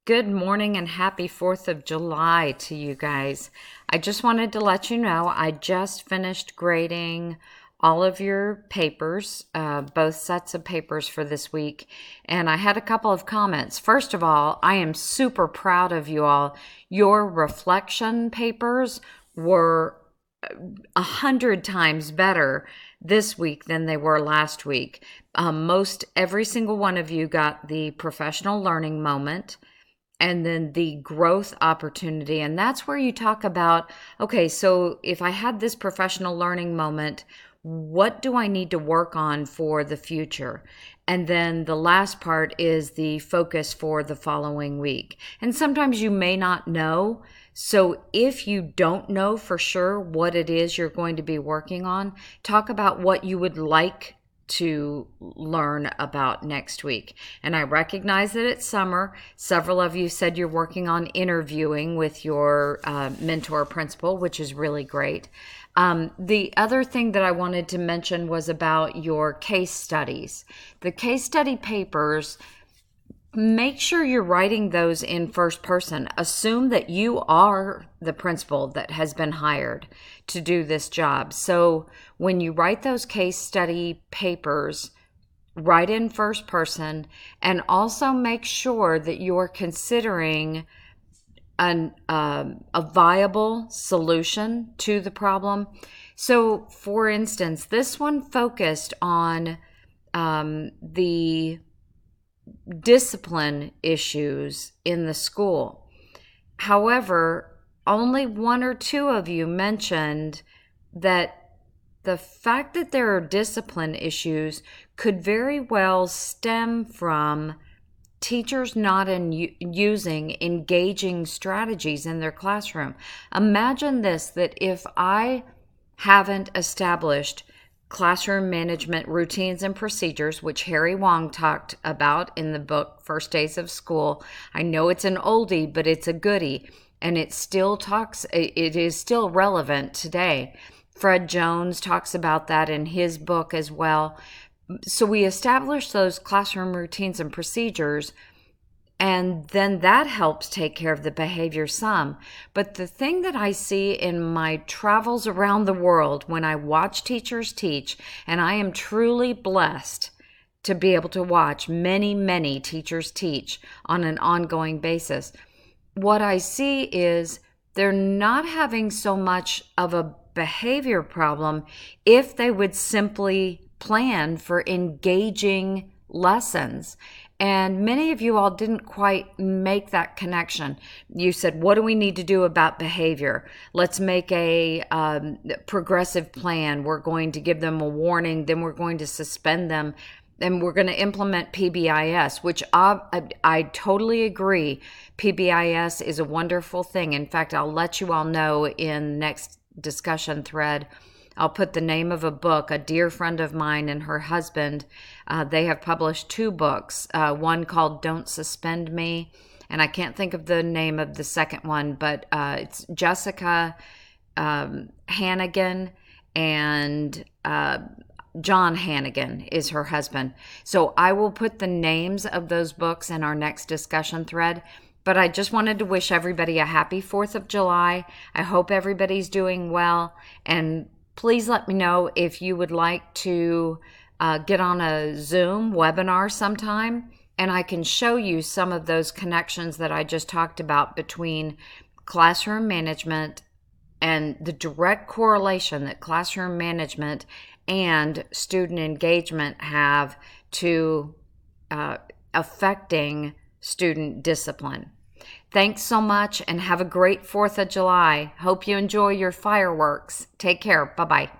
Good morning and happy 4th of July to you guys. I just wanted to let you know I just finished grading all of your papers, both sets of papers for this week, and I had a couple of comments. First of all, I am super proud of you all. Your reflection papers were 100 times better this week than they were last week. Most every single one of you got the professional learning moment and then the growth opportunity. And that's where you talk about, okay, so if I had this professional learning moment, what do I need to work on for the future? And then the last part is the focus for the following week. And sometimes you may not know. So if you don't know for sure what it is you're going to be working on, talk about what you would like to learn about next week. And I recognize that it's summer. Several of you said you're working on interviewing with your mentor principal, which is really great. The other thing that I wanted to mention was about your case studies. The case study papers, make sure you're writing those in first person. Assume that you are the principal that has been hired to do this job. So when you write those case study papers, write in first person, and also make sure that you're considering a viable solution to the problem. So for instance, this one focused on the discipline issues in the school. However, only one or two of you mentioned that the fact that there are discipline issues could very well stem from teachers not using engaging strategies in their classroom. Imagine this, that if I haven't established classroom management routines and procedures, which Harry Wong talked about in the book First Days of School. I know it's an oldie, but it's a goodie, and it is still relevant today. Fred Jones talks about that in his book as well. So we establish those classroom routines and procedures, and then that helps take care of the behavior some. But the thing that I see in my travels around the world when I watch teachers teach, and I am truly blessed to be able to watch many, many teachers teach on an ongoing basis, what I see is they're not having so much of a behavior problem if they would simply plan for engaging lessons. And many of you all didn't quite make that connection. You said, what do we need to do about behavior? Let's make a progressive plan. We're going to give them a warning, then we're going to suspend them, and we're going to implement PBIS, which I totally agree. PBIS is a wonderful thing. In fact, I'll let you all know in next discussion thread. I'll put the name of a book. A dear friend of mine and her husband, they have published two books, one called Don't Suspend Me, and I can't think of the name of the second one, but it's Jessica Hannigan and John Hannigan is her husband. So I will put the names of those books in our next discussion thread. But I just wanted to wish everybody a happy 4th of July. I hope everybody's doing well, and please let me know if you would like to get on a Zoom webinar sometime, and I can show you some of those connections that I just talked about between classroom management and the direct correlation that classroom management and student engagement have to affecting student discipline. Thanks so much and have a great 4th of July. Hope you enjoy your fireworks. Take care. Bye-bye.